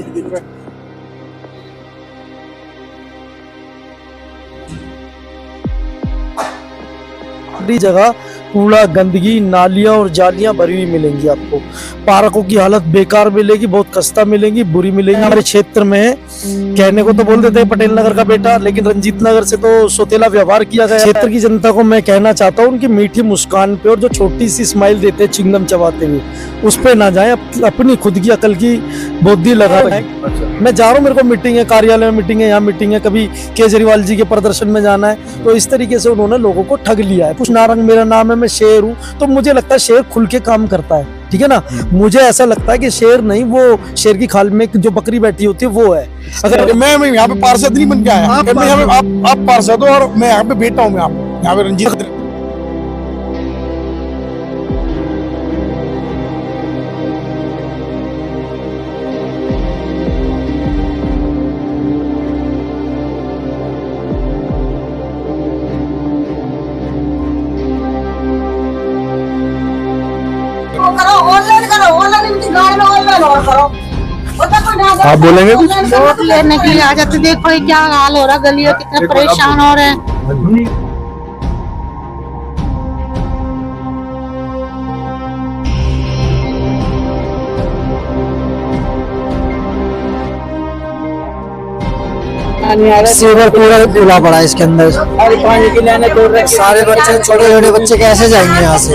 दिन में। जगह कूड़ा, गंदगी, नालियां और जालियां भरी हुई मिलेंगी आपको। पार्कों की हालत बेकार मिलेगी, बहुत खस्ता मिलेंगी, बुरी मिलेगी। हमारे क्षेत्र में कहने को तो बोल देते हैं पटेल नगर का बेटा, लेकिन रंजीत नगर से तो सोतेला व्यवहार किया गया। क्षेत्र की जनता को मैं कहना चाहता हूँ उनकी मीठी मुस्कान पे और जो छोटी सी स्माइल देते हैं चिंगम चबाते हुए, उस पे ना जाए, अपनी खुद की अकल की बुद्धि लगा। मैं जा रहा हूँ, मेरे को मीटिंग है, कार्यालय में मीटिंग है, यहाँ मीटिंग है, कभी केजरीवाल जी के प्रदर्शन में जाना है। तो इस तरीके से उन्होंने लोगों को ठग लिया है। कुछ नारंग मेरा नाम है, मैं शेर हूँ, तो मुझे लगता है शेर खुल के काम करता है, ठीक है ना। मुझे ऐसा लगता है कि शेर नहीं, वो शेर की खाल में जो बकरी बैठी होती है वो है। अगर मैं यहाँ पे पार्षद नहीं बन के आया, आप पार्षद हो और मैं यहाँ पे बेटा हूँ। मैं आप यहाँ पे रंजीत आप बोलेंगे कुछ? वोट लेने के लिए आ जाते, देखो ये क्या हाल हो रहा, गलियों कितने परेशान हो रहे हैं। सीवर पूरा खुला पड़ा है इसके अंदर। सारे बच्चे, छोटे छोटे बच्चे कैसे जाएंगे यहाँ से?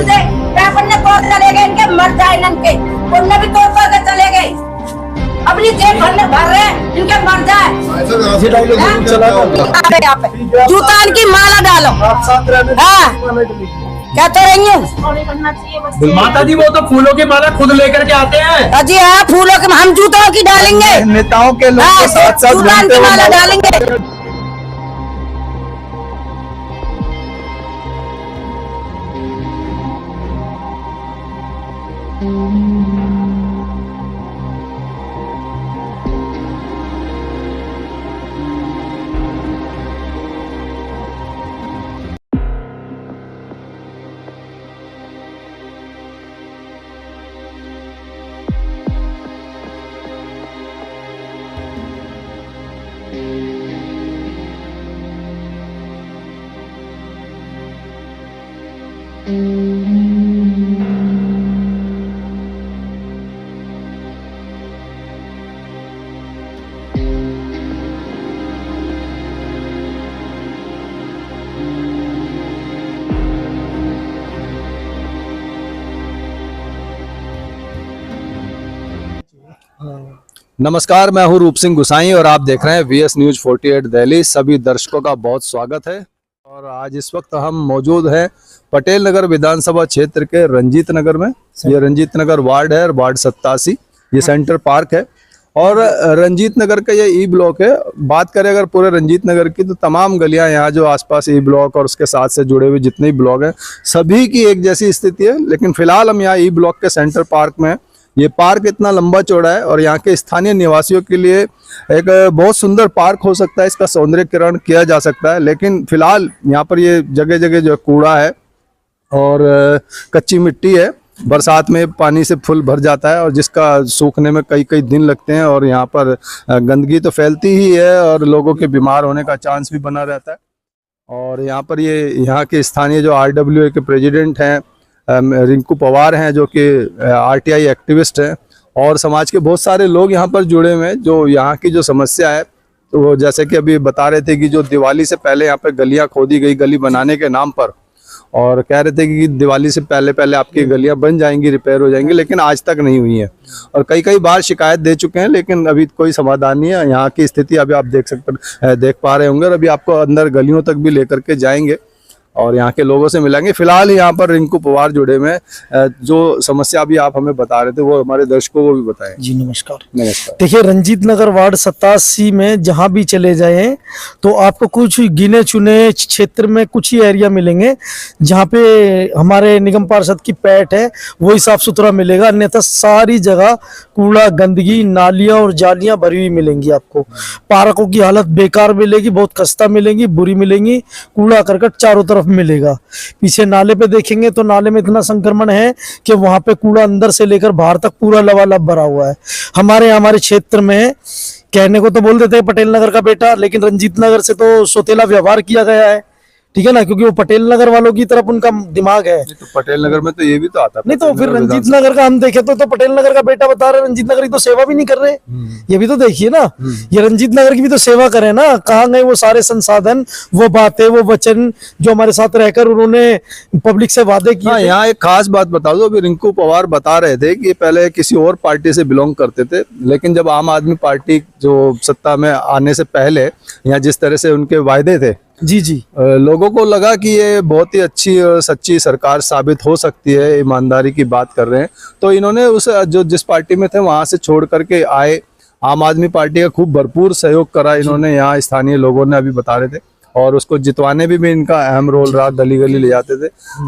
चले गए, इनके मर जाए, इनके उनने भी तोड़ के चले गए, अपनी जेब भर रहे हैं, इनके मर जाए। जूता इनकी माला डालो। हाँ, क्या तो रही हूँ माता जी, वो तो फूलों की माला खुद लेकर के आते हैं। अजी हाँ, फूलों के हम जूतों की डालेंगे, नेताओं के लोग के साथ साथ जूता की माला डालेंगे। नमस्कार, मैं हूं रूप सिंह गुसाई और आप देख रहे हैं VS न्यूज 48 दिल्ली। सभी दर्शकों का बहुत स्वागत है। और आज इस वक्त हम मौजूद हैं पटेल नगर विधानसभा क्षेत्र के रंजीत नगर में। ये रंजीत नगर वार्ड है, वार्ड 87। ये सेंटर पार्क है और रंजीत नगर का ये ई ब्लॉक है। बात करें अगर पूरे रंजीत नगर की, तो तमाम गलियां यहाँ जो आसपास ई ब्लॉक और उसके साथ से जुड़े हुए जितने भी ब्लॉक हैं, सभी की एक जैसी स्थिति है। लेकिन फिलहाल हम यहाँ ई ब्लॉक के सेंटर पार्क में हैं। ये पार्क इतना लंबा चौड़ा है और यहाँ के स्थानीय निवासियों के लिए एक बहुत सुंदर पार्क हो सकता है, इसका सौंदर्यीकरण किया जा सकता है। लेकिन फिलहाल यहाँ पर ये जगह जगह जो कूड़ा है और कच्ची मिट्टी है, बरसात में पानी से फुल भर जाता है और जिसका सूखने में कई कई दिन लगते हैं। और यहाँ पर गंदगी तो फैलती ही है और लोगों के बीमार होने का चांस भी बना रहता है। और यहाँ पर ये यहाँ के स्थानीय जो RWA के प्रेसिडेंट हैं रिंकू पवार हैं, जो कि RTI एक्टिविस्ट हैं, और समाज के बहुत सारे लोग यहाँ पर जुड़े हुए हैं। जो यहाँ की जो समस्या है, तो वो जैसे कि अभी बता रहे थे कि जो दिवाली से पहले यहाँ पे गलियाँ खोदी गई गली बनाने के नाम पर, और कह रहे थे कि दिवाली से पहले पहले आपकी गलियाँ बन जाएंगी, रिपेयर हो जाएंगी, लेकिन आज तक नहीं हुई है। और कई बार शिकायत दे चुके हैं, लेकिन अभी कोई समाधान नहीं है। यहाँ की स्थिति अभी आप देख पा रहे होंगे और अभी आपको अंदर गलियों तक भी लेकर के जाएंगे और यहाँ के लोगों से मिलेंगे। फिलहाल यहाँ पर रिंकू पवार जुड़े में जो समस्या अभी आप हमें बता रहे थे वो हमारे दर्शकों को भी बताएं। जी नमस्कार। नमस्कार। देखिए, रंजीत नगर वार्ड 87 में जहां भी चले जाए तो आपको कुछ गिने चुने क्षेत्र में कुछ ही एरिया मिलेंगे जहां पे हमारे निगम पार्षद की पैठ है, वही साफ सुथरा मिलेगा। अन्यथा सारी जगह कूड़ा, गंदगी, नालियां और जालियां भरी हुई मिलेंगी आपको। पार्कों की हालत बेकार मिलेगी, बहुत खस्ता मिलेंगी, बुरी मिलेंगी। कूड़ा करकट चारों तरफ तरफ मिलेगा। पीछे नाले पे देखेंगे तो नाले में इतना संक्रमण है कि वहां पे कूड़ा अंदर से लेकर बाहर तक पूरा लबालब भरा हुआ है। हमारे क्षेत्र में कहने को तो बोल देते हैं पटेल नगर का बेटा, लेकिन रंजीत नगर से तो सौतेला व्यवहार किया गया है, ठीक है ना, क्योंकि वो पटेल नगर वालों की तरफ उनका दिमाग है। तो पटेल नगर में तो ये भी तो आता है। नहीं तो फिर रंजीत नगर का हम देखे तो पटेल नगर का बेटा बता रहे, रंजीत नगर की तो सेवा भी नहीं कर रहे। ये भी तो देखिए ना, ये रंजीत नगर की भी तो सेवा करें ना। कहाँ गए वो सारे संसाधन, वो बातें, वो वचन जो हमारे साथ रहकर उन्होंने पब्लिक से वादे किए। हाँ, यहाँ एक खास बात बता दो। अभी रिंकू पवार बता रहे थे कि पहले किसी और पार्टी से बिलोंग करते थे, लेकिन जब आम आदमी पार्टी जो सत्ता में आने से पहले यहाँ जिस तरह से उनके वायदे थे, जी जी, लोगों को लगा कि ये बहुत ही अच्छी और सच्ची सरकार साबित हो सकती है, ईमानदारी की बात कर रहे हैं। तो इन्होंने उस जो जिस पार्टी में थे वहां से छोड़ करके आए, आम आदमी पार्टी का खूब भरपूर सहयोग करा इन्होंने। यहाँ स्थानीय लोगों ने अभी बता रहे थे, और उसको जितवाने भी इनका अहम रोल रहा। गली गली ले जाते थे,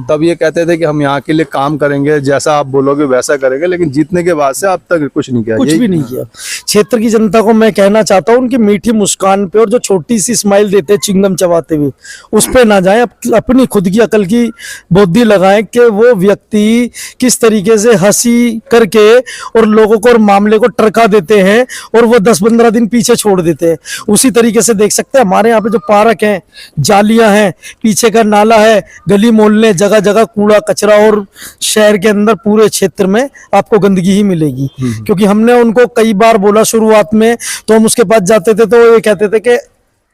तब ये कहते थे कि हम यहाँ के लिए काम करेंगे, जैसा आप बोलोगे वैसा करेंगे, लेकिन जीतने के बाद से अब तक कुछ नहीं किया, कुछ भी नहीं किया। क्षेत्र की जनता को मैं कहना चाहता हूँ, उनकी मीठी मुस्कान पे और जो छोटी सी स्माइल देते हैं चिंगम चबाते हुए, उस पे ना जाएं। अपनी खुद की अकल की बुद्धि लगाएं कि वो व्यक्ति किस तरीके से हंसी करके और लोगों को और मामले को टरका देते हैं और वो 10-15 दिन पीछे छोड़ देते हैं। उसी तरीके से देख सकते हैं हमारे यहाँ पे जो पार्क है, जालियां हैं, पीछे का नाला है, गली मोहल्ले जगह जगह कूड़ा कचरा, और शहर के अंदर पूरे क्षेत्र में आपको गंदगी ही मिलेगी। क्योंकि हमने उनको कई बार बोला शुरुआत में, तो हम उसके पास जाते थे तो ये कहते थे कि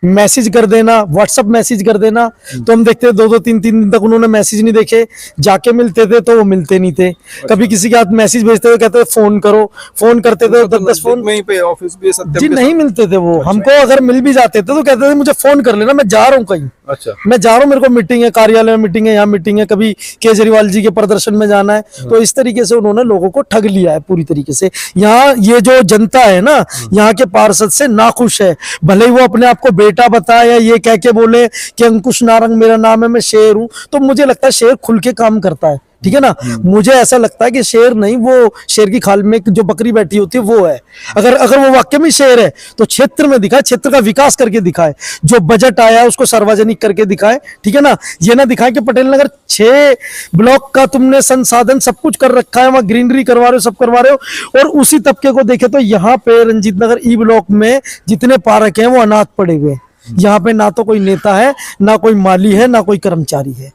मैसेज कर देना, व्हाट्सएप मैसेज कर देना। तो हम देखते 2-2-3 दिन तक उन्होंने मैसेज नहीं देखे। जाके मिलते थे तो वो मिलते नहीं थे। कभी किसी के हाथ मैसेज भेजते थे, कहते थे फोन करो, फोन करते थे 10-10 फोन, वहीं पे ऑफिस भी जी नहीं मिलते थे वो। हमको अगर मिल भी जाते थे तो कहते थे मुझे फोन कर लेना, मैं जा रहा हूँ कहीं, अच्छा मैं जा रहा हूँ, मेरे को मीटिंग है, कार्यालय में मीटिंग है, यहाँ मीटिंग है, कभी केजरीवाल जी के प्रदर्शन में जाना है। तो इस तरीके से उन्होंने लोगों को ठग लिया है पूरी तरीके से। यहाँ ये जो जनता है ना, यहाँ के पार्षद से नाखुश है। भले ही वो अपने आप को बेटा बताए या ये कह के बोले कि अंकुश नारंग मेरा नाम है, मैं शेर हूं, तो मुझे लगता है शेर खुल के काम करता है, ठीक है ना। मुझे ऐसा लगता है कि शेर नहीं, वो शेर की खाल में जो बकरी बैठी होती है वो है। अगर वो वाकई में शेर है तो क्षेत्र में दिखाए, क्षेत्र का विकास करके दिखाए, जो बजट आया उसको सार्वजनिक करके दिखाए, ठीक है ना। ये ना दिखाए कि पटेल नगर 6 ब्लॉक का तुमने संसाधन सब कुछ कर रखा है, वहां ग्रीनरी करवा रहे हो, सब करवा रहे हो, और उसी तबके को देखे तो यहाँ पे रंजीत नगर ई ब्लॉक में जितने पार्क हैं वो अनाथ पड़े हुए हैं। यहाँ पे ना तो कोई नेता है, ना कोई माली है, ना कोई कर्मचारी है।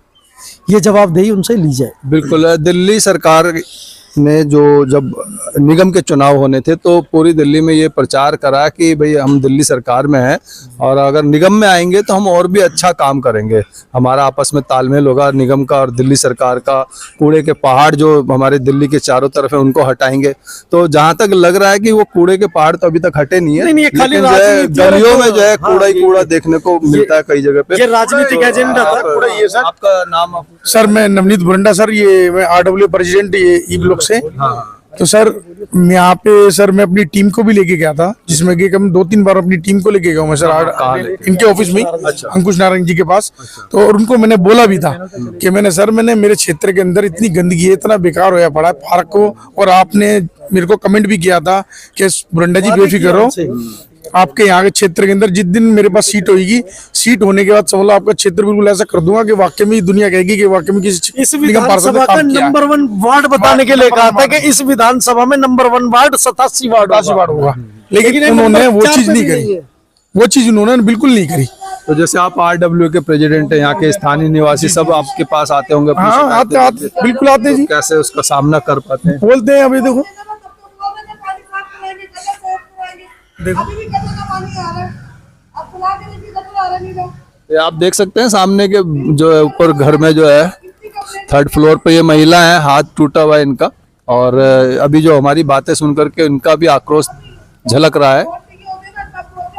ये जवाबदेही उनसे ली जाए। बिल्कुल। दिल्ली सरकार ने जो जब निगम के चुनाव होने थे तो पूरी दिल्ली में ये प्रचार करा कि भाई हम दिल्ली सरकार में हैं और अगर निगम में आएंगे तो हम और भी अच्छा काम करेंगे, हमारा आपस में तालमेल होगा निगम का और दिल्ली सरकार का। कूड़े के पहाड़ जो हमारे दिल्ली के चारों तरफ है उनको हटाएंगे। तो जहां तक लग रहा है कि वो कूड़े के पहाड़ तो अभी तक हटे नहीं है, नहीं, खाली लेकिन जो है गलियों में जो है कूड़ा ही कूड़ा देखने को मिलता है कई जगह पे। ये राजनीतिक एजेंडा था। ये सर, आपका नाम? सर मैं नवनीत बुरंडा सर, ये मैं RW प्रेसिडेंट ये ई ब्लॉक से। तो सर यहाँ पे सर मैं अपनी टीम को भी लेके गया था, जिसमें कि हम 2-3 बार अपनी टीम को लेके गया हूँ मैं सर इनके ऑफिस में, अंकुश नारंग जी के पास। तो और उनको मैंने बोला भी था कि मैंने मेरे क्षेत्र के अंदर इतनी गंदगी है, इतना बेकार होया पड़ा है पार्क को, और आपने मेरे को कमेंट भी किया था कि बुरंडा जी बेफिक्र रहो, आपके यहाँ के क्षेत्र के अंदर जिस दिन मेरे पास सीट होगी, सीट होने के बाद समझ लो आपका क्षेत्र बिल्कुल ऐसा कर दूंगा कि वाकई में दुनिया कहेगी कि वाकई में किसी इस विधानसभा का नंबर 1 वार्ड बताने के लिए कहा था कि इस विधानसभा में नंबर 1 वार्ड 87 वार्ड होगा, लेकिन उन्होंने वो चीज नहीं करी, वो चीज उन्होंने बिल्कुल नहीं करी। तो जैसे आप RW के प्रेसिडेंट हैं, यहाँ के स्थानीय निवासी सब आपके पास आते होंगे? हाँ आते बिल्कुल आते हैं जी। कैसे उसका सामना कर पाते हैं? बोलते हैं अभी देखो ये आप देख सकते हैं सामने के जो है ऊपर घर में जो है 3rd फ्लोर पे ये महिला है, हाथ टूटा हुआ है इनका, और अभी जो हमारी बातें सुन करके इनका भी आक्रोश झलक रहा है।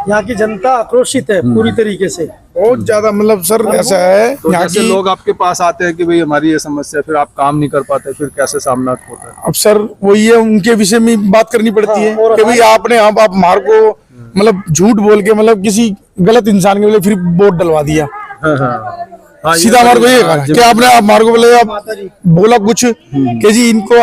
यहाँ की जनता आक्रोशित है पूरी तरीके से, बहुत ज्यादा। मतलब सर ऐसा है तो यहाँ जैसे की लोग आपके पास आते हैं कि भाई हमारी ये समस्या, फिर आप काम नहीं कर पाते, फिर कैसे सामना होता है? अब सर वो ये उनके विषय में बात करनी पड़ती है कि भाई आपने आप मार को मतलब झूठ बोल के मतलब किसी गलत इंसान के लिए फिर वोट डलवा दिया। हाँ, सीधा हमारे को ये कहा कि आपने आप मार को बोले, आप बोला कुछ कि जी इनको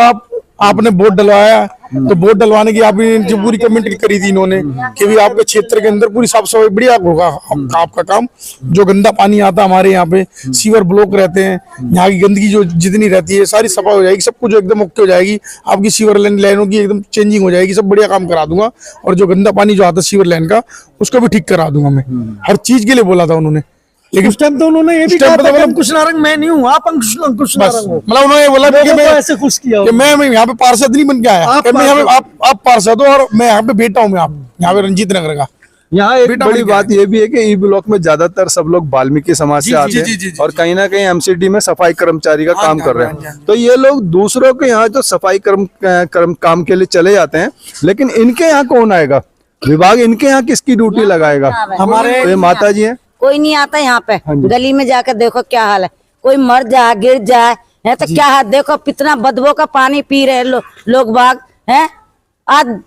आपने वोट डलवाया, तो वोट डलवाने की आप जो पूरी कमेंट करी थी इन्होंने कि भी आपके क्षेत्र के अंदर पूरी साफ सफाई बढ़िया होगा आपका काम। जो गंदा पानी आता हमारे यहाँ पे, सीवर ब्लॉक रहते हैं, यहाँ की गंदगी जो जितनी रहती है सारी सफाई हो जाएगी, सब कुछ एकदम ओके हो जाएगी। आपकी सीवर लाइनों की एकदम चेंजिंग हो जाएगी, सब बढ़िया काम करा दूंगा। और जो गंदा पानी जो आता है सीवर लाइन का, उसको भी ठीक करा दूंगा मैं। हर चीज के लिए बोला था उन्होंने, लेकिन उस टाइम तो उन्होंने ये भी उस टाइम कहा था पे कि अंकुश नारंग मैं नहीं हूँ, आप अंकुश नारंग हो। मतलब उन्होंने बोला कि लोगों मैं को ऐसे खुश किया कि मैं यहाँ पे पार्षद नहीं बन के आया, आप कि मैं यहाँ पे आप पार्षद हो और मैं यहाँ पे बेटा हूँ। मैं आप यहाँ पे रंजीत नगर का। यहाँ एक बेटा बड़ी बन गया बात ये भी है कि ई ब्लॉक में ज्यादातर सब लोग वाल्मीकि समाज से आते हैं और कहीं ना कहीं एमसीडी में सफाई कर्मचारी का काम कर रहे हैं। तो ये लोग दूसरों के यहाँ जो सफाई काम के लिए चले जाते हैं, लेकिन इनके यहाँ कौन आएगा? विभाग इनके यहाँ किसकी ड्यूटी लगाएगा? हमारे तो ये माता जी हैं, कोई नहीं आता यहाँ पे। गली में जाकर देखो क्या हाल है, कोई मर जाए गिर जाए है तो क्या है। देखो कितना बदबू का पानी पी रहे लोग बाग हैं। आज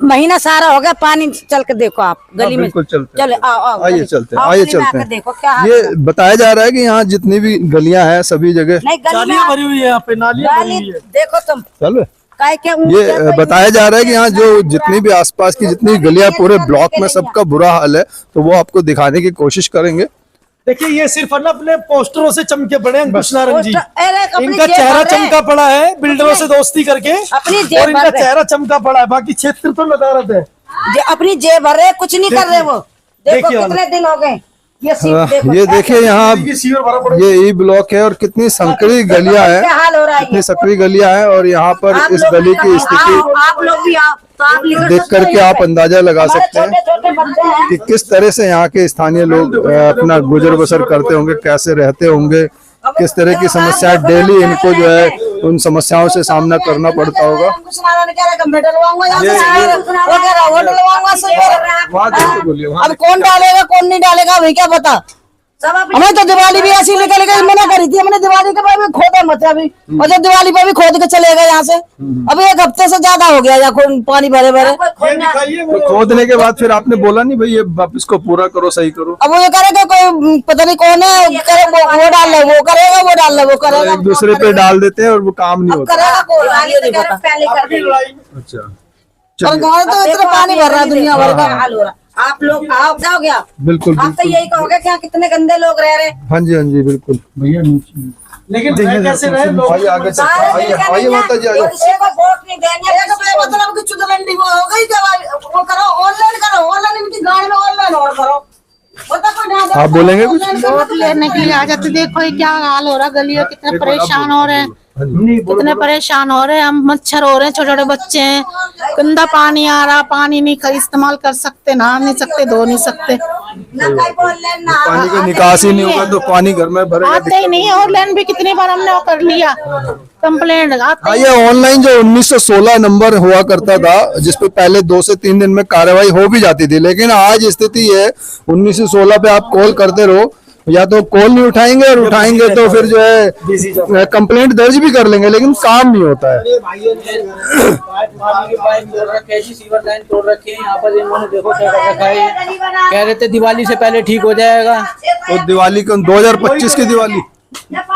महीना सारा हो गया पानी, चल के देखो आप गली में। बिल्कुल चलते चले आओ आइए चलते हैं, आइए चलते हैं। देखो क्या हाल ये है। बताया जा रहा है कि यहाँ जितनी भी गलियां हैं सभी जगह नहीं गली में नालियां भरी हुई है, यहाँ पे नालियां भरी गाली हुई है। देखो तुम चलो काय क्या ये बताया जा रहा है कि यहाँ जो जितनी भी आसपास की जितनी गलियां पूरे ब्लॉक में सबका बुरा हाल है, तो वो आपको दिखाने की कोशिश करेंगे। देखिए ये सिर्फ ना अपने पोस्टरों से चमके पड़े हैं अंकुश नारंग जी। अपनी इनका जेब चेहरा भर रहे हैं। चमका पड़ा है बिल्डरों से दोस्ती करके, अपनी जेब और इनका भर रहे हैं। चेहरा चमका पड़ा है, बाकी क्षेत्र तो नदारद है। अपनी जेब भर रहे, कुछ नहीं कर रहे वो। देखो देखिए कितने दिन हो गए ये सीट देखो। ये देखिए यहाँ सीवर भरा पड़ा ये ई ब्लॉक है और कितनी संकरी गलियां हैं, क्या हाल हो रहा है कितनी ये। संकरी गलियां हैं। और यहाँ पर आप इस लोग गली भी की आओ, स्थिति आप लोग भी आओ तो आप लिख देख सकते हो करके यहाँ आप पे। अंदाजा लगा हमारे सकते हैं छोटे-छोटे बच्चे हैं। कि किस तरह से यहाँ के स्थानीय लोग अपना गुजर बसर करते होंगे, कैसे रहते होंगे, किस तरह की समस्याएं डेली इनको जो है उन समस्याओं से सामना करना पड़ता होगा। अंकुश नारायण कह रहा है कि मैं डलवाऊंगा यहाँ से, वो कह रहा है वो डलवाऊंगा सुपर। अब कौन डालेगा कौन नहीं डालेगा वही क्या पता। हमें तो दिवाली भी ऐसी निकल गई, मना करी थी हमने दिवाली के बाद भी खोदा मत अभी, और जब दिवाली पे भी खोद के चले गए यहाँ से। अभी एक हफ्ते से ज्यादा हो गया यहाँ पानी भरे भरे। ये दिखाइए तो खोदने के बाद फिर आपने बोला नहीं भाई ये आप इसको पूरा करो, सही करो? अब वो ये करेगा कोई पता नहीं कौन है, करे वो डाल ले वो करेगा, वो डाल ले वो करेगा, एक दूसरे पे डाल देते हैं और वो काम नहीं होता। करेगा कौन ये नहीं पता। अच्छा और गाँव तो इतना पानी भर रहा है, दुनिया भर का हाल हो रहा है। आप लोग आओ जाओगे आप, बिल्कुल आप तो यही कहोगे कि यहाँ कितने गंदे लोग रह रहे हैं। हाँ जी, हाँ जी, बिल्कुल। लेकिन रह कैसे रहे लोग? आइए आगे चलते हैं, आइए आइए माता जी आइए। किसी को वोट नहीं देंगे मतलब कि चुदलंडी वो हो गई। वो करो ऑनलाइन, करो ऑनलाइन, इनकी गाड़ी में ऑनलाइन और करो। आप बोलेंगे कुछ? वोट लेने के लिए आ जाते, देखो ये क्या हाल हो रहा है, गलियों कितने परेशान हो रहे हैं, कितने परेशान हो रहे हैं हम। मच्छर हो रहे हैं, छोटे छोटे बच्चे हैं, गंदा पानी आ रहा, पानी नहीं इस्तेमाल कर सकते, नहा नहीं सकते, धो नहीं सकते। पानी का निकास ही नहीं होगा तो पानी घर में भरेगा। आते ही नहीं, ऑनलाइन भी कितनी बार हमने वो कर लिया कंप्लेंट। हाँ, ये ऑनलाइन जो 1916 नंबर हुआ करता था जिसपे पहले 2 से 3 दिन में कार्रवाई हो भी जाती थी, लेकिन आज स्थिति है 1916 पे आप कॉल करते रहो, या तो कॉल नहीं उठाएंगे और उठाएंगे तो फिर जो है कंप्लेंट दर्ज भी कर लेंगे, लेकिन काम नहीं होता है। सीवर लाइन तोड़ रखी है यहाँ पर, इन्होंने देखो क्या कर रखा है। कह रहे थे दिवाली से पहले ठीक हो जाएगा। तो दिवाली को 2025 की दिवाली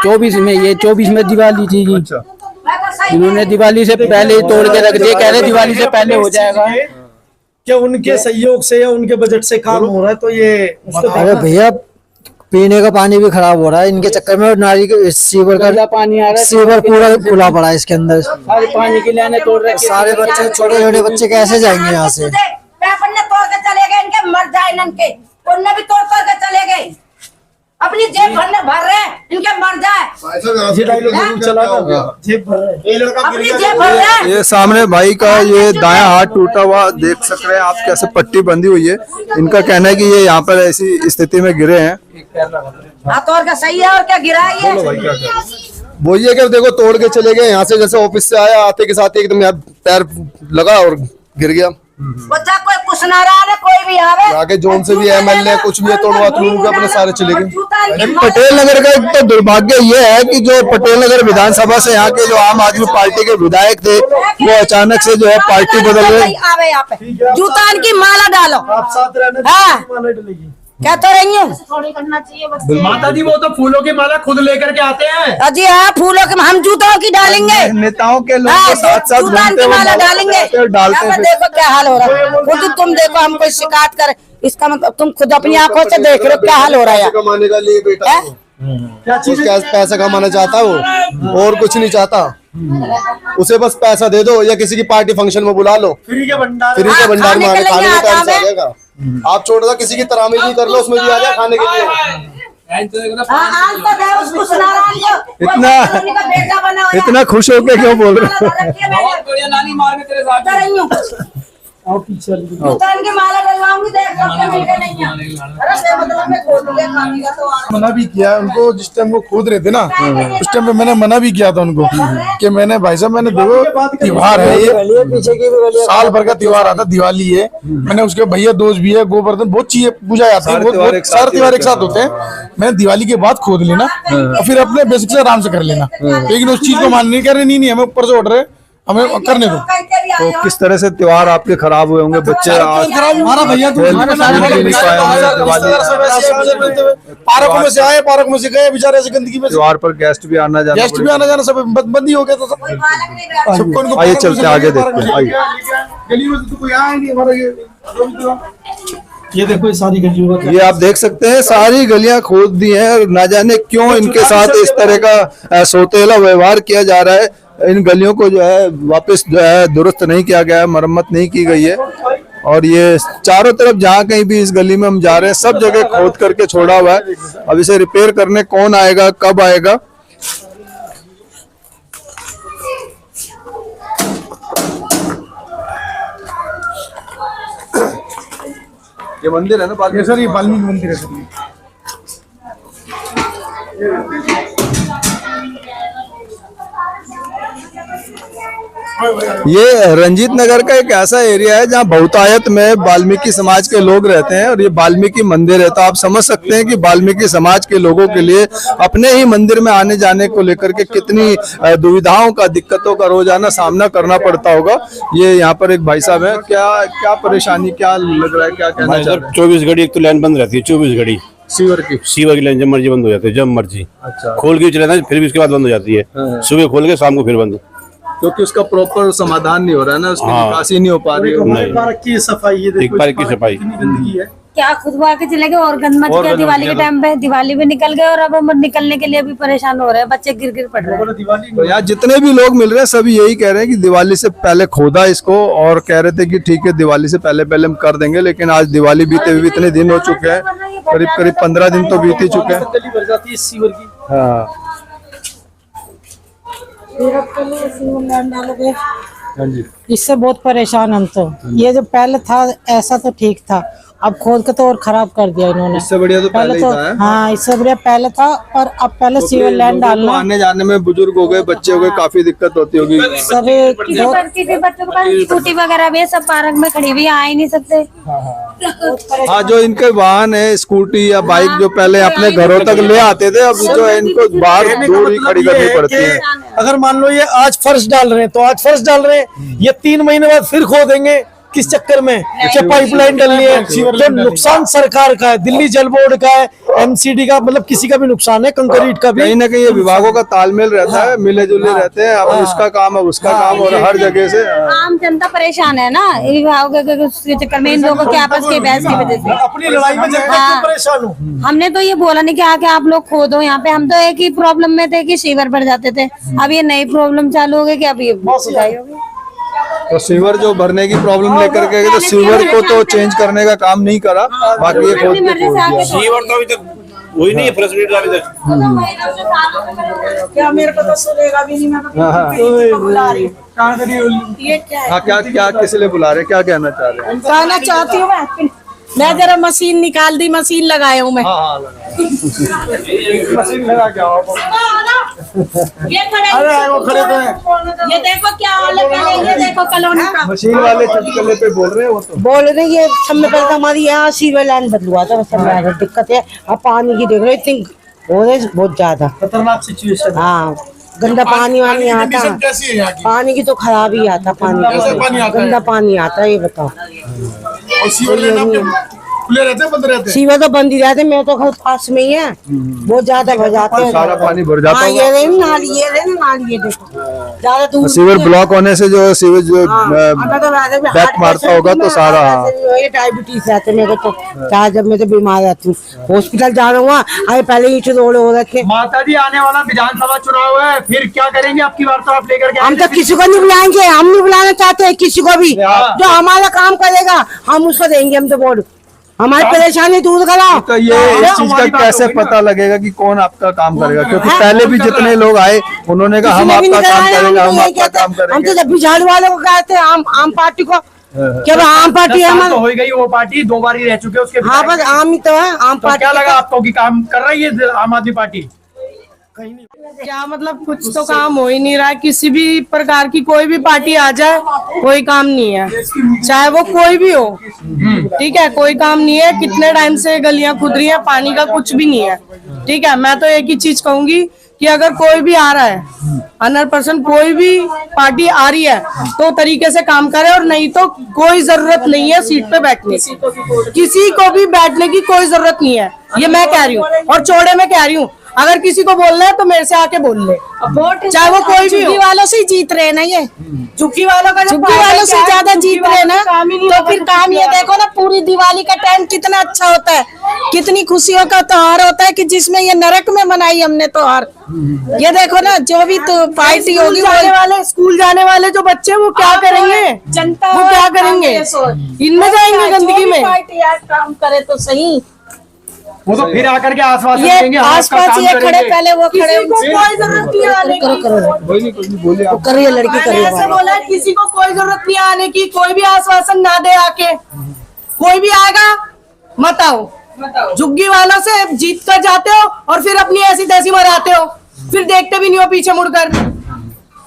24 में, ये 24 में दिवाली थी जी। अच्छा, इन्होंने दिवाली से पहले ही तोड़ के रख दिए, कह रहे दिवाली से पहले हो जाएगा। क्या उनके सहयोग से या उनके बजट से काम हो रहा है? तो ये अरे भैया पीने का पानी भी खराब हो रहा है इनके चक्कर में, और नाली के सीवर का पानी आ रहा है, सीवर पूरा खुला पड़ा है इसके अंदर। सारे पानी की लाइनें तोड़ रखी। सारे बच्चे, छोटे छोटे बच्चे कैसे जाएंगे यहाँ से? पेपर ने तोड़ के चले गए, इनके मर जाए इनके, उनने भी तोड़ के चले गए। अपनी जेब भर रहे हैं, इनके मर जाए। ये डायलॉग जरूर चला था, जेब भर रहे हैं। अपनी जेब भर रहे हैं। ये सामने भाई का ये दायां हाथ टूटा हुआ देख सक रहे हैं आप, कैसे पट्टी बंधी हुई है। इनका कहना है कि ये यहाँ पर ऐसी स्थिति में गिरे हैं। हाथ और क्या सही है और क्या गिरा है ये? वो ये कि देखो तोड़ के चले गए यहाँ से, जैसे ऑफिस से आया आते के साथ एकदम यहाँ पैर लगा और गिर गया। बच्चा कोई कुछ ना रहा है, कोई भी आवे आगे जोन से भी एमएलए कुछ भी तोड़वा तो अपने सारे चले गए। पटेल नगर का एक तो दुर्भाग्य ये है कि जो पटेल नगर विधानसभा से यहाँ के जो आम आदमी पार्टी के विधायक थे वो अचानक से जो है पार्टी बदल गए। आवे यहाँ पे जूता की माला डालो। आप साथ रहने हाँ। माला डलेगी। क्या तो रही हूँ। थोड़ी करना चाहिए बच्चे। माता जी वो तो फूलों की माला खुद लेकर के आते हैं। अजी हाँ, फूलों के हम जूतों की डालेंगे, नेताओं के लोग हाँ, के साथ साथ जूतों घूमते की हुए माला माला डालेंगे। डालते यहाँ पर देखो क्या हाल हो रहा है, खुद तुम देखो, हम कोई शिकायत करे, इसका मतलब तुम खुद अपनी आंखों से देख रहे हो क्या हाल हो रहा है। कमाने का लिए बेटा हैं? क्या चीज, क्या पैसा कमाना चाहता वो, और कुछ नहीं चाहता। उसे बस पैसा दे दो या किसी की पार्टी फंक्शन में बुला लो, फ्री के भंडार फ्री के भंडार खाने में के लिए खाने का आता टाइम है। आ जाएगा। आप छोड़ दो, किसी की तरामी भी कर लो, उसमें भी आ जाए खाने के लिए। हाँ, आज तक है उसको सुनारायण को, वो इतना- कॉलोनी का बेटा बना हुआ है। इतना खुश होके क्यों बोल रहे हो? नानी मार के तेरे साथ तो रही हूँ। दुकान की माला डलवाऊंगी, देख लो क्या मिलके नहीं है। अरे से मतलब में खोल लिया खाने का तो आ- मना भी किया उनको, जिस टाइम वो खोद रहे थे ना उस टाइम पे मैंने मना भी किया था उनको कि मैंने भाई साहब, मैंने देखो त्योहार है ये, पीछे की भी गली साल भर का त्योहार आता, दिवाली है, मैंने उसके भैया दोस्त भी है, गोवर्धन बहुत चीजें पूजा जाती है, सारे त्योहार एक साथ होते हैं। मैंने दिवाली के बाद खोद लेना और फिर अपने बेसिक से आराम से कर लेना, लेकिन उस चीज को मान नहीं कर रहे, नहीं हमें ऊपर से ऑर्डर है, हमें करने दो। तो किस तरह से त्योहार आपके खराब हुए होंगे? बच्चे आज हमारा भैया तो पार्कों में से आए, पार्क में से गए, बेचारे ऐसे गंदगी में, त्योहार पर गेस्ट भी आना जाना, गेस्ट भी आना जाना सब बंद ही हो गया था सबको। इनको आइए पार्क में चलते से आगे पार्क में देखते हैं, से आइए। गली में से तो कोई आया ही नहीं हमारा ये देखो ये सारी गलियों का ये आप देख सकते हैं, सारी गलियां खोद दी हैं और ना जाने क्यों इनके साथ इस तरह का सौतेला व्यवहार किया जा रहा है। इन गलियों को जो है वापस जो है दुरुस्त नहीं किया गया है, मरम्मत नहीं की गई है, और ये चारों तरफ जहाँ कहीं भी इस गली में हम जा रहे हैं सब जगह खोद करके छोड़ा हुआ है। अब इसे रिपेयर करने कौन आएगा, कब आएगा? ये मंदिर है ना, ये सर ये वाल्मीकि मंदिर है सर। ये रंजीत नगर का एक ऐसा एरिया है जहाँ बहुतायत में वाल्मीकि समाज के लोग रहते हैं और ये वाल्मीकि मंदिर है, तो आप समझ सकते हैं कि वाल्मीकि समाज के लोगों के लिए अपने ही मंदिर में आने जाने को लेकर के कितनी दुविधाओं का, दिक्कतों का रोजाना सामना करना पड़ता होगा। ये यहाँ पर एक भाई साहब है, क्या क्या परेशानी, क्या लग रहा है, क्या कहना चाह रहे हैं? 24 घड़ी एक तो लाइन बंद रहती है, 24 घड़ी सीवर की लाइन जब मर्जी बंद हो जाती है, जब मर्जी अच्छा, खोल के चले जाए फिर भी उसके बाद बंद हो जाती है, सुबह खोल के शाम को फिर बंद। क्योंकि उसका प्रॉपर समाधान नहीं हो रहा है ना, उसकी हाँ। निकासी नहीं हो पा रही है। नहीं। पार्क की सफाई, ये एक देखो पार्क की सफाई गंदगी है। क्या खुद वो आके चले गए और गंद मच और गया गंद दिवाली मच के गया टाइम पे। दिवाली भी निकल गए और अब हम निकलने के लिए भी परेशान हो रहे हैं, बच्चे गिर गिर पड़ रहे हैं। तो यहाँ जितने भी लोग मिल रहे हैं सभी यही कह रहे हैं कि दिवाली से पहले खोदा इसको, और कह रहे थे कि ठीक है दिवाली से पहले पहले हम कर देंगे, लेकिन आज दिवाली बीते हुए इतने दिन हो चुके हैं, करीब करीब 15 दिन तो बीत ही चुके हैं। गली भर जाती है सीवर की। हाँ हाँ जी, इससे बहुत परेशान हम तो। ये जो पहले था ऐसा तो ठीक था, अब खोद के तो और खराब कर दिया इन्होंने। इससे बढ़िया तो पहले ही तो था, है? हाँ, इससे बढ़िया पहले था, और अब पहले सीवर लाइन लोगों को डालना आने जाने में, बुजुर्ग हो गए, बच्चे हो गए, काफी दिक्कत होती होगी। सभी किसी बच्चों के पास स्कूटी वगैरह भी है, सब पार्क में खड़ी भी आ ही नहीं सकते। हाँ, जो इनके वाहन है, स्कूटी या बाइक, जो पहले अपने घरों तक ले आते थे, अब जो है इनको बाहर दूर ही खड़ी करनी पड़ती है। अगर मान लो ये आज फर्श डाल रहे हैं तो आज फर्श डाल रहे हैं, ये 3 महीने बाद फिर खोदेंगे, किस चक्कर में? क्या पाइपलाइन डलनी है? तो नुकसान सरकार का है, दिल्ली जल बोर्ड का है, एमसीडी का, मतलब किसी का भी नुकसान है, कंक्रीट का भी। कहीं ना कहीं ये विभागों का तालमेल रहता है, मिले जुले रहते हैं, अब उसका काम है, उसका काम, और हर जगह से आम जनता परेशान है ना के चक्कर में, इन लोगों के आपस की बहस की वजह से। अपनी लड़ाई में जनता क्यों परेशान हो? हमने तो ये बोला नहीं कि आके आप लोग खोदो यहाँ पे, हम तो एक ही प्रॉब्लम में थे कि सीवर भर जाते थे। अब ये नई प्रॉब्लम चालू हो गई कि अब ये खुदाई हो गई। तो सीवर जो भरने की प्रॉब्लम लेकर के, तो सीवर को तो चेंज करने का काम नहीं करा, बाकी ये खोद के सीवर तो अभी तक वही नहीं है, फैसिलिटी अभी तक। क्या मेरे को तो सुनेगा भी नहीं, मैं तो बुला रही हूँ। ये क्या है? हाँ, क्या क्या किस लिए बुला रहे हैं, क्या कहना चाह रहे हैं? कहना चाहती हूँ मैं जरा मशीन निकाल दी, मशीन लगाया हूँ मैं। मशीन लगा क्या ये खड़े ये देखो क्या हालत है, ये देखो कॉलोनी का। मशीन वाले चटकले पे बोल रहे हैं, वो तो बोल रहे ये सब में पहले हमारी यहाँ सीवर लाइन बदलवा था, बस दिक्कत है। अब पानी की देख रहे इतनी हो रही बहुत ज्यादा खतरनाक सिचुएशन। हाँ, गंदा पानी वानी आता, कैसी है यहाँ की? पानी की तो खराब ही आता, कैसा पानी पानी आता है? गंदा पानी आता है, ये बताओ। और सीवर लाइन आपने खुले रहते बंद रहते? सीवर तो बंद ही रहते, मैं तो घर पास में ही है, बहुत ज्यादा भर जाते हैं, सारा पानी भर जाता हाँ, होगा। ये रही नाली, ये रही नाली, ये देखो ज्यादा दूर सीवर ब्लॉक होने से जो सीवर जो बैक बैक मारता होगा तो सारा डायबिटीज रहते मेरे को, चाहे जब मैं तो बीमार रहती हूँ, हॉस्पिटल जा रहा हूँ, अरे पहले ही रोड हो रखे। माता जी आने वाला विधानसभा चुनाव है, फिर क्या करेंगे आपकी वार्तालाप लेकर के? हम तो किसी को नहीं बुलाएंगे, हम नहीं बुलाना चाहते हैं किसी को भी, जो हमारा काम करेगा हम उसको देंगे, हम तो वोट, हमारी परेशानी दूर कराओ। तो ये इस चीज का कैसे पता लगेगा कि कौन आपका काम करेगा? क्योंकि पहले भी जितने लोग आए उन्होंने कहा हम आपका काम करेंगे, हम आपका काम हम करेंगे। तो जब भी झाड़ू वालों को कहते हैं, आम पार्टी को, क्या आम पार्टी है हमारा, हो गई वो पार्टी 2 बार ही रह चुके उसके। हाँ बस आम ही तो है, आम तो पार्टी। क्या लगा आपको कि काम कर रही है आम आदमी पार्टी? क्या मतलब कुछ तो काम हो ही नहीं रहा है, किसी भी प्रकार की कोई भी पार्टी आ जाए कोई काम नहीं है, चाहे वो कोई भी हो, ठीक है, कोई काम नहीं है। कितने टाइम से गलियां खुद रही हैं, पानी का कुछ भी नहीं है, ठीक है। मैं तो एक ही चीज कहूंगी कि अगर कोई भी आ रहा है 100% कोई भी पार्टी आ रही है तो तरीके से काम करे, और नहीं तो कोई जरूरत नहीं है सीट पे बैठने की, किसी को भी बैठने की कोई जरूरत नहीं है, ये मैं कह रही हूँ और चौड़े में कह रही हूँ। अगर किसी को बोलना है तो मेरे से आके बोल ले, चाहे वो कोई भी हो। झुग्गी वालों से ही जीत रहे हैं ना, ये झुग्गी वालों का झुग्गी वालों से ज्यादा जीत रहे हैं ना, तो फिर काम ये देखो ना, पूरी दिवाली का टाइम कितना अच्छा होता है, कितनी खुशियों का त्योहार होता है कि जिसमें ये नरक में मनाई हमने त्योहार। ये देखो ना, जो भी तो पार्टी होगी, स्कूल जाने वाले जो बच्चे वो क्या करेंगे, जनता वो क्या करेंगे, इनमें जाएंगे गंदगी में। पार्टी आज काम करे तो सही, वो तो फिर आकर के आश्वासन ये देंगे, हम आपका आसपास काम ये करेंगे। खड़े, पहले वो खड़े, कोई जरूरत नहीं आने की, वो करिए लड़की करिए। ऐसे बोला है, किसी को कोई जरूरत नहीं आने की, कोई भी आश्वासन ना दे आके, कोई भी आएगा मत आओ। झुग्गी वालों से जीत कर जाते हो और फिर अपनी ऐसी तैसी मराते हो, फिर देखते भी नहीं हो पीछे मुड़कर।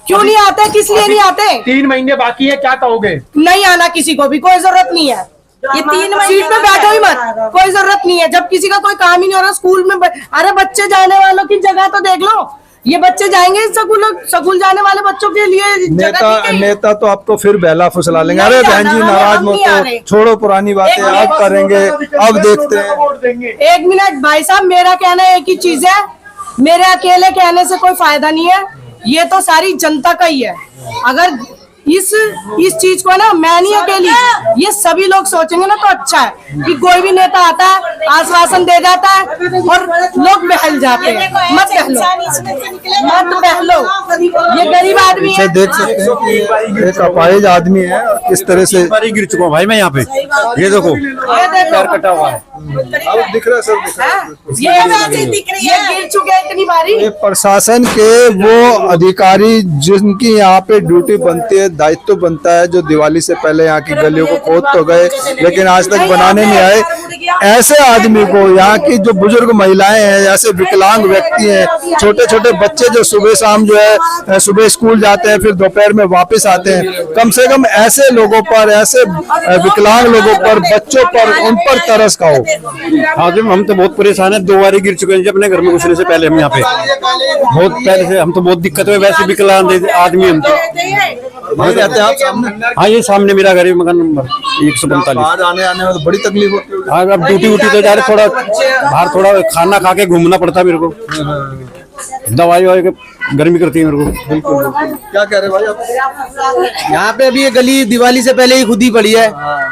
क्यों नहीं आते, किस लिए नहीं आते? 3 महीने बाकी है, क्या कहोगे? नहीं आना किसी को भी, कोई जरूरत नहीं है, ये 3 सीट पे बैठो ही मत, कोई जरूरत नहीं है। जब किसी का कोई काम ही नहीं हो रहा स्कूल में, अरे बच्चे जाने वालों की जगह तो देख लो, ये बच्चे जाएंगे स्कूल जाने वाले बच्चों के लिए नेता तो आपको फिर बहला फुसला लेंगे, अरे बहन जी नाराज मत हो, छोड़ो पुरानी बातें, अब करेंगे, अब देखते हैं। 1 मिनट भाई साहब, मेरा कहना एक ही चीज है, मेरे अकेले कहने से कोई फायदा नहीं है, ये तो सारी जनता का ही है। अगर इस चीज को ना, मैं नहीं अकेली, ये सभी लोग सोचेंगे ना तो अच्छा है कि कोई भी नेता आता है, आश्वासन दे जाता है और लोग बहल जाते हैं। मत बहलो, मत बहलो, ये गरीब आदमी है। देख सकते हैं कि एक अपाहिज आदमी है, किस तरह से गिर चुका हूँ भाई मैं यहाँ पे, ये देखो पैर कटा हुआ है। अब दिख रहा है सर, दिख रहा है। ये गिर चुके हैं इतनी बारी। ये प्रशासन के वो अधिकारी जिनकी यहाँ पे ड्यूटी बनती है, दायित्व बनता है, जो दिवाली से पहले यहाँ की गलियों को खोद तो गए लेकिन आज तक बनाने नहीं आए, ऐसे आदमी को, यहाँ की जो बुजुर्ग महिलाएं हैं, ऐसे विकलांग व्यक्ति हैं, छोटे छोटे बच्चे जो सुबह शाम जो है सुबह स्कूल जाते हैं, फिर दोपहर में वापस आते हैं, कम से कम ऐसे लोगों पर, ऐसे विकलांग लोगों पर, बच्चों पर, उन पर तरस का हो। हाँ जी, हम तो बहुत परेशान है, 2 बार गिर चुके हैं अपने घर में घुसने से पहले। हम यहाँ पे बहुत पहले से, हम तो बहुत दिक्कत हुई, वैसे विकलांग आदमी हम तो। रहते हैं आप सामने? हाँ, ये सामने मेरा घर है, मकान नंबर 145। बाहर आने में तो बड़ी तकलीफ होती है। हाँ, अब ड्यूटी तो जा रहे, थोड़ा बाहर थोड़ा खाना खा के घूमना पड़ता है मेरे को, दवाई वाई गर्मी करती है मेरे को। बिल्कुल। क्या कह रहे भाई आप? यहाँ पे अभी ये गली दिवाली से पहले ही खुद ही पड़ी है,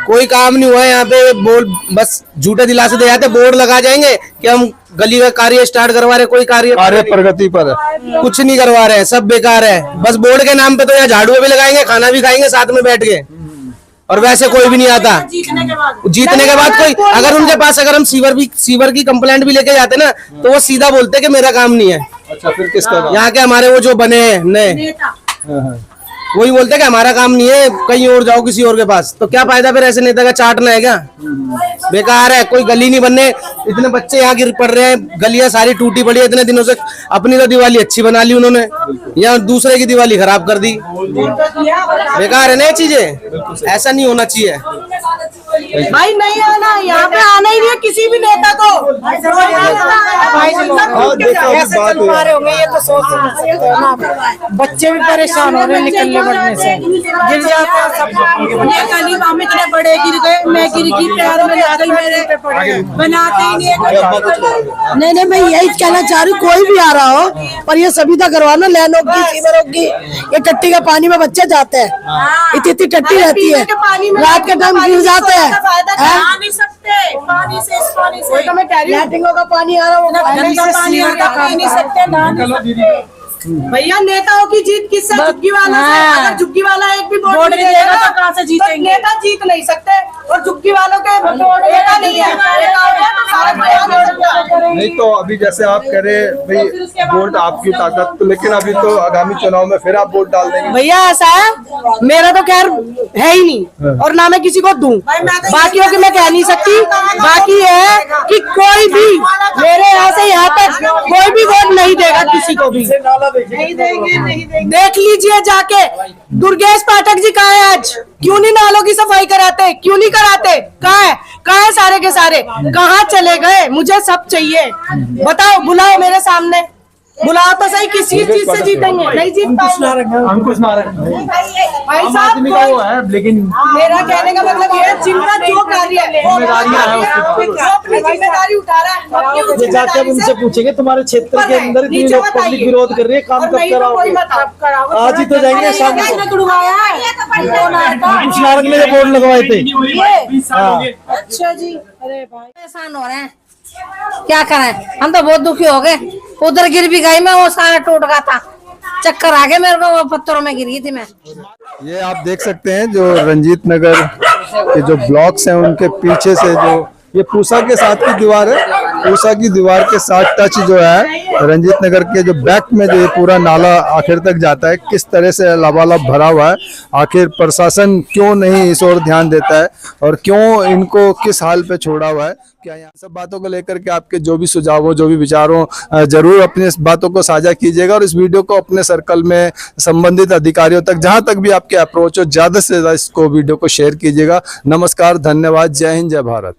कोई काम नहीं हुआ है यहाँ पे। बस झूठे दिलासे दे जाते, बोर्ड लगा जाएंगे कि हम गली का कार्य स्टार्ट करवा रहे, कोई कार्य प्रगति पर है, कुछ नहीं करवा रहे हैं, सब बेकार है। बस बोर्ड के नाम पे तो यहाँ झाड़ू भी लगाएंगे, खाना भी खाएंगे साथ में बैठ के, और वैसे कोई भी नहीं आता। जीतने के बाद कोई, अगर उनके पास अगर हम सीवर की कंप्लेंट भी लेके जाते ना, तो वो सीधा बोलते कि मेरा काम नहीं है। अच्छा, फिर किसका? यहाँ के हमारे वो जो बने हैं नए, वही बोलते हैं कि हमारा काम नहीं है, कहीं और जाओ किसी और के पास। तो क्या फायदा फिर ऐसे नेता का चाटना है? क्या बेकार है, कोई गली नहीं बनने। इतने बच्चे यहाँ गिर पड़ रहे हैं, गलियां सारी टूटी पड़ी है इतने दिनों से। अपनी तो दिवाली अच्छी बना ली उन्होंने, यहाँ दूसरे की दिवाली खराब कर दी। बेकार है ना ये चीजें, ऐसा नहीं होना चाहिए भाई। नहीं आना, यहाँ पे आना ही नहीं है किसी भी नेता को। कैसे चल पा रहे होंगे, ये तो सोच सकते हो ना। बच्चे भी परेशान हो रहे हैं निकलने ओले पड़ने से गिर जाते हैं सब। ये गली हम इतने बड़े गिर गए, मैं गिर गई, पैर में लग गई मेरे, बनाते ही नहीं। नहीं मैं यही कहना चाह रही हूँ, कोई भी आ रहा हो पर ये सुविधा करवाना, लैन होगी, सीवर होगी। ये टट्टी के पानी में बच्चे जाते हैं, इतनी टट्टी रहती है, रात के टाइम गिर जाते हैं। पानी से लैट्रिनों का पानी आ रहा है, भैया नेताओं की जीत किससे? झुग्गी वाला से। अगर झुग्गी वाला एक भी वोट नहीं देगा तो कहाँ से जीतेंगे? नेता जीत नहीं सकते, और झुग्गी वालों के वोट नेता नहीं है। नहीं तो अभी जैसे आप कह रहे भाई वोट आपकी ताकत, तो लेकिन अभी तो आगामी चुनाव में फिर आप वोट डाल देंगे। भैया ऐसा है, मेरा तो खैर है ही नहीं, और ना मैं किसी को दूं, बाकियों की मैं कह नहीं सकती। बाकी है कि कोई भी मेरे यहाँ से यहाँ तक कोई भी वोट नहीं देगा किसी को भी। नहीं देंगे। देख लीजिए जाके, दुर्गेश पाठक जी कहाँ है आज? क्यों नहीं नालों की सफाई कराते? क्यों नहीं कराते? कहाँ है सारे के सारे? कहाँ चले गए? मुझे सब चाहिए, बताओ, बुलाओ मेरे सामने, बुलाओ तो सही। किसी चीज से जीतेंगे? नहीं जीत पाएंगे। अंकुश नारायण भाई साहब है, लेकिन मेरा कहने का मतलब ये है, जिनका जो कार्य है वो अपनी जिम्मेदारी उठा रहा है। ये जाके अब उनसे पूछेंगे तुम्हारे क्षेत्र के अंदर इतनी लोग पब्लिक विरोध कर रही है, काम कब कराओगे? आज ही तो जाएंगे शाम को। नारक ने बोर्ड लगवाए थे। अच्छा जी, अरे भाई परेशान हो रहे हैं, क्या करें? हम तो बहुत दुखी हो गए। उधर गिर भी गई मैं, वो सारा टूट गया था, चक्कर आ गए मेरे को, वो पत्थरों में गिर गई थी मैं। ये आप देख सकते हैं जो रंजीत नगर के जो ब्लॉक्स हैं उनके पीछे से जो ये पूसा के साथ की दीवार है, पूसा की दीवार के साथ टच जो है रंजीत नगर के जो बैक में जो ये पूरा नाला आखिर तक जाता है, किस तरह से लबालब भरा हुआ है। आखिर प्रशासन क्यों नहीं इस ओर ध्यान देता है और क्यों इनको किस हाल पे छोड़ा हुआ है? क्या यहाँ सब बातों को लेकर के आपके जो भी सुझाव हो, जो भी विचार हो, जरूर अपनी इस बातों को साझा कीजिएगा और इस वीडियो को अपने सर्कल में संबंधित अधिकारियों तक, जहां तक भी आपके अप्रोच हो, ज्यादा से ज्यादा इसको वीडियो को शेयर कीजिएगा। नमस्कार, धन्यवाद, जय हिंद, जय भारत।